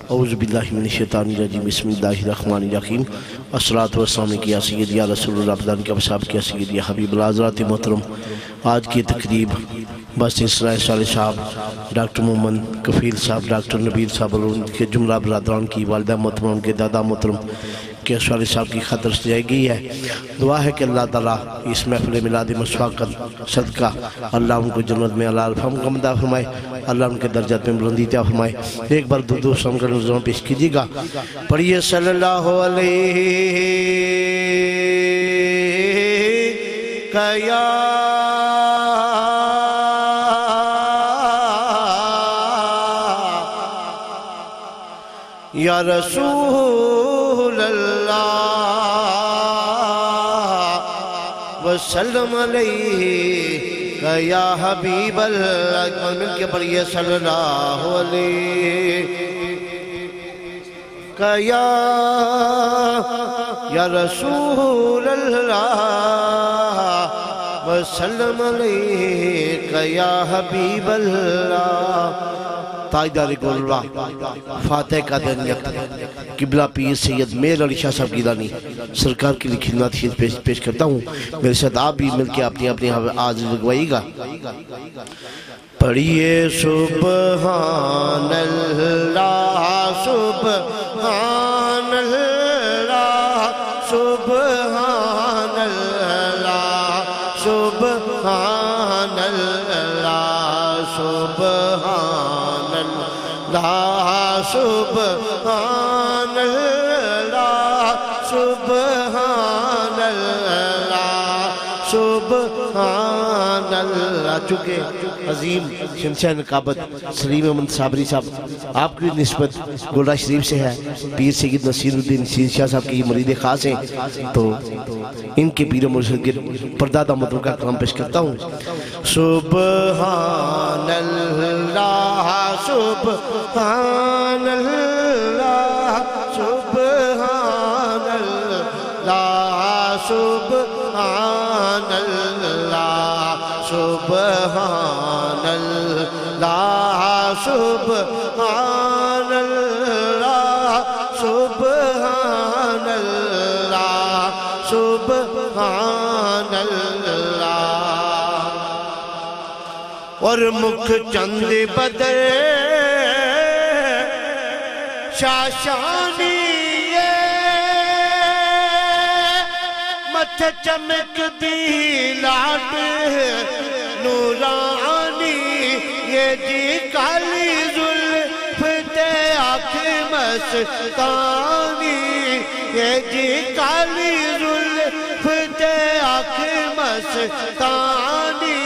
اعوذ باللہ من الشیطان الرجیم بسم اللہ الرحمن الرحیم الصلاۃ والسلام یا سید یا رسول اللہ پردان کے وصحاب کیا سید یا حبیب اللہ حضرات محترم، آج کی تقریب بس اسرائیل صالح صاحب، ڈاکٹر محمد کفیل صاحب، ڈاکٹر نبیل صاحب اور ان کے جملہ برادران کی والدہ محترم، ان کے دادا محترم کے صالح صاحب کی خاطر سجائی گئی ہے۔ دعا ہے کہ اللہ تعالیٰ اس محفل میلاد مصطفیٰ کا صدقہ اللہ ان کو جنت میں اللہ الفہم کا مدعا فرمائے، اللہ ان کے درجات میں بلندی عطا فرمائے۔ ایک بار درود و سلام کا نظام پیش کیجیے گا، پڑھیے صلی اللہ علیہ یا رسول اللہ وسلم علیہ یا حبیب اللہ، مل کے پڑھیے صلی اللہ علیہ یا رسول اللہ وسلم علیہ یا حبیب اللہ۔ تاجدار گولڑا فاتح قادریت قبلہ پیر سید میر علی شاہ صاحب گیلانی سرکار کے لیے خدمات پیش کرتا ہوں۔ میرے ساتھ آپ بھی مل کے اپنی اپنی آواز لگوائیے گا، پڑھیے سبحان اللہ سبحان اللہ سبحان اللہ سبحان اللہ سبحان اللہ سبحان اللہ سبحان اللہ سبحان اللہ۔ چونکہ عظیم شمشاہ نقابت سلیم احمد صابری صاحب آپ کی نسبت گولڑا شریف سے ہے، پیر سید نصیر الدین نصیر شاہ صاحب کی مرید خاص ہیں، تو ان کے پیر و مرشد کے پردادا مطلب کا کلام پیش کرتا ہوں۔ سبحان اللہ سبحان اللہ سبحان اللہ سبحان اللہ سبحان اللہ سبحان اللہ سبحان اللہ سبحان اللہ۔ اور مکھ چند بدر شاشانی متھ چمک دی لاٹ نورانی، یہ جی کالی زلف تے آنکھ مستانی، یہ جی کالی زلف تے آنکھ مستانی،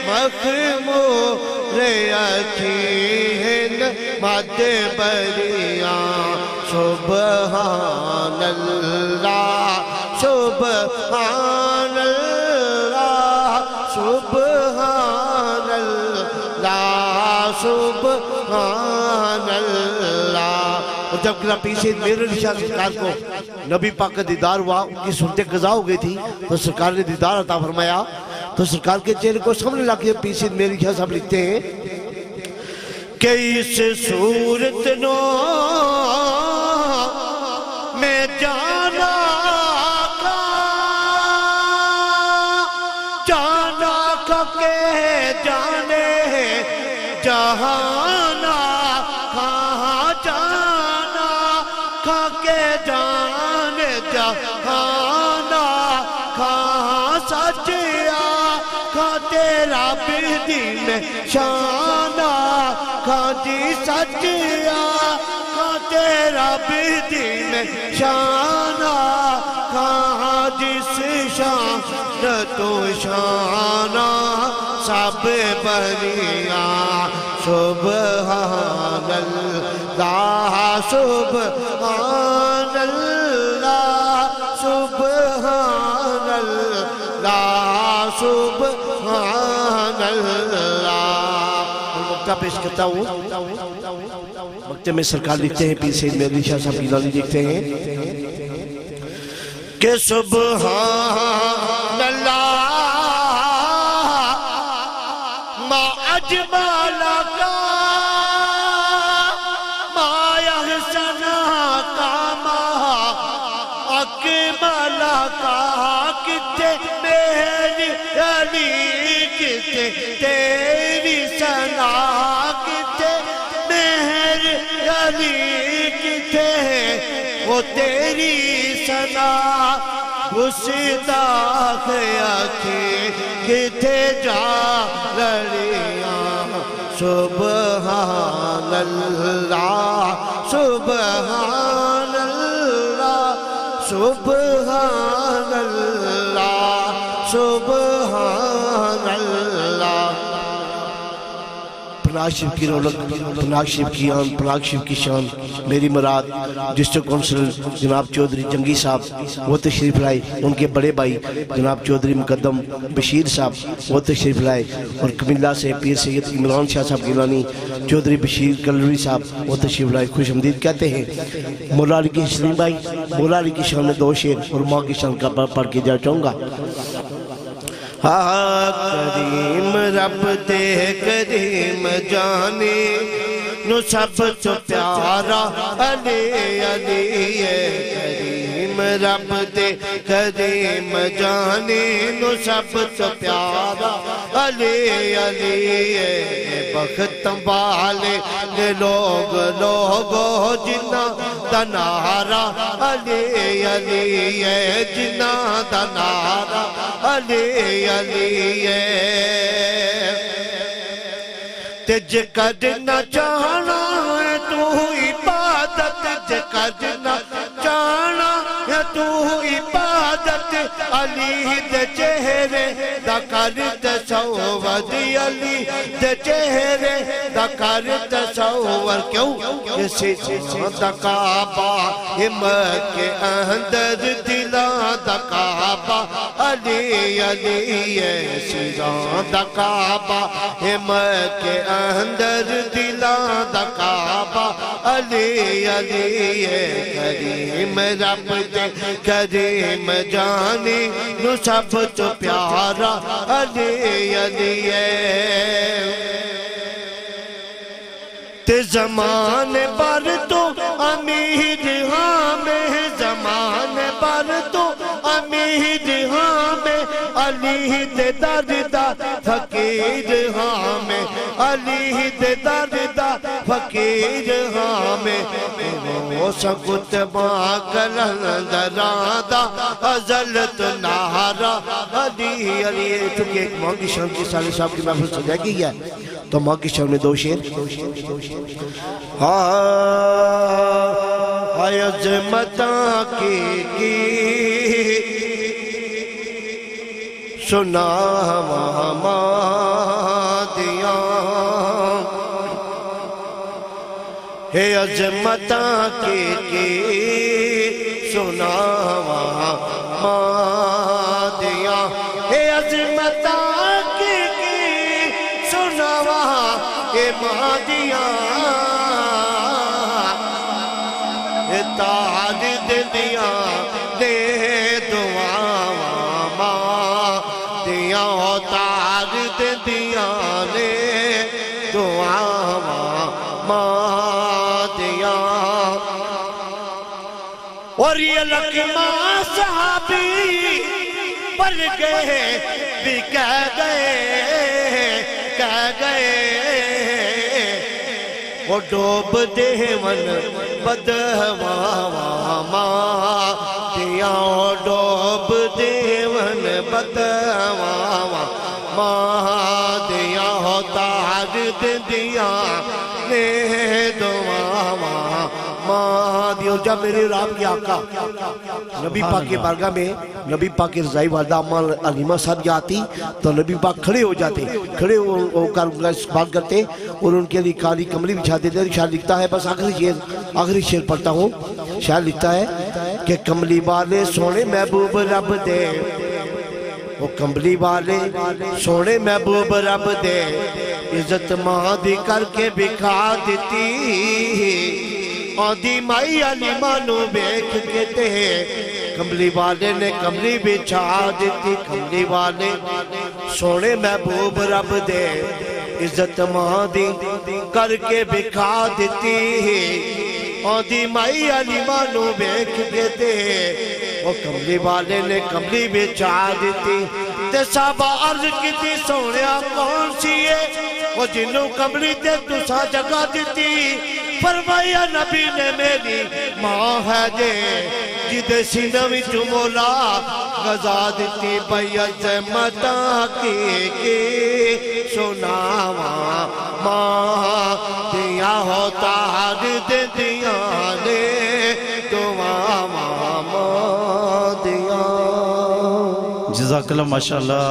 مخمور اکھیں مد بریاں سبحان اللہ سبحان اللہ سبحان اللہ سبحان اللہ۔ اور جب کہ پیر سید میر علی شاہ سرکار کو نبی پاک کا دیدار ہوا، ان کی صورت قضا ہو گئی تھی، تو سرکار نے دیدار عطا فرمایا، تو سرکار کے چہرے کو سامنے لا کے پیر سید میر علی شاہ صاحب لکھتے ہیں کہ اس صورت نو میں جانا کے جانے جہانا، کہاں جانا کھا کے جانے جہانا، کہاں سچیا کھا تیرا بدین شانہ، کھا جی سچیا کھا تیرا بدین شانہ، کہاں جس شان تو شانہ سب بریاں سبحان اللہ سبحان اللہ سبحان اللہ سبحان اللہ۔ مکتہ پیش کرتا ہوں، مکتہ میں سرکار لکھتے ہیں، پیر سید میر علی شاہ صاحب گیلانی لکھتے ہیں کہ سبحان اللہ ما اجمل کا سنا کاما اکملا کا کتے میری علی کتے تیری سنا کتے میری علی کتے وہ تیری سنا گستاخ اکھی کتے جا لڑیاں سبحان اللہ سبحان اللہ سبحان اللہ سبحان اللہ پناہ شریف کی رونق پناہ شریف کی آن پناہ شریف کی شان میری مراد ڈسٹرکٹ کونسلر جناب چودھری جنگی صاحب وہ تشریف لائے ان کے بڑے بھائی جناب چودھری مقدم بشیر صاحب وہ تشریف لائے اور کملہ سے پیر سید عمران شاہ صاحب گیلانی چودھری بشیر کلوری صاحب وہ تشریف لائے خوش آمدید کہتے ہیں مولا علی کی سلیم بھائی مولا علی کی شان میں دو شعر اور ماں کی شان کا پڑھ کے جا چاہوں گا کریم رب تے کریم جانے نو سب تو پیارا علی علی کریم رب تے کریم جانے نو سب تو پیارا علی علی بخت والے لوگو جنہ دنارا علی علی جنہ دنارا علی علی تجھ کرنا چاہنا ہے تو عبادت تجھ کرنا چاہنا ہے تو عبادت علی دے چہرے دا کر تصور علی دے چہرے دا کر تصور کیوں کسی دا کعبہ مکہ اندر دلا دا کعبہ علی علی سیزان دا کعبہ مکہ اندر دلا دا کعبہ علی علی کریم رب دے کریم جانی نو سب تو پیارا علی علی تے زمان پر تو امیر ہاں میں زمان پر تو امیر ہاں میں علی دے دردہ فقیر ہاں میں علی دے دردہ فقیر ہاں میں وہ سکت ماں کلندرادہ ازلت نہارا علی علی چونکہ ایک ماں کی شان کی سالے صاحب کی محفل سجا گئی ہے تو ماں کی شان میں دو شعر ہائے عظمتاں کی سنا محمدیاں ہے عظمتاں کی سنا محمدیاں ہے عظمتاں کی سنا محمدیاں ہے تاج دنیا دے دعا ماں تاج دیا نے دعا ماں دیا اور یہ لقمہ صحابی پر گئے بھی کہہ گئے وہ ڈوب دیون بدہوا ماں دیا ڈوب دیون بدہوا ماں دیا تاج دیا نے دعا ماں دیو جب میرے رام کی آقا نبی پاک کے بارگاہ میں نبی پاک کے رضائی والدہ اما علیمہ صاحب جاتی تو نبی پاک کھڑے ہو جاتے کھڑے ہو کر ان کا استقبال کرتے اور ان کے لیے کالی کملی بچھاتے تھے شاعر لکھتا ہے بس آخری شعر پڑھتا ہوں شاعر لکھتا ہے کہ کملی والے سونے محبوب رب دے وہ کملی والے سونے محبوب رب دے عزت ماں دی کر کے بکھا دیتی آدھی مائی علیمہ نو بیکھ کے تے کملی والے نے کملی بچھا دیتی کملی والے سونے محبوب رب دے عزت ماں دی کر کے بکھا دیتی آدھی مائی علی مانو بیک گئے وہ کملی والے نے کملی بچا دیتی تے صحابہ عرض کی تھی سونیا کون سی ہے وہ جنوں کملی تے تسا جگہ دیتی فرمایا نبی نے میری ماں ہے جے جدے سینہ وچ مولا غزا دیتی بھئی عظمتہ کی سناواں ماں دیا ہوتا ہر دیا نے دعا ماں دیا. جزاک اللہ ماشاءاللہ.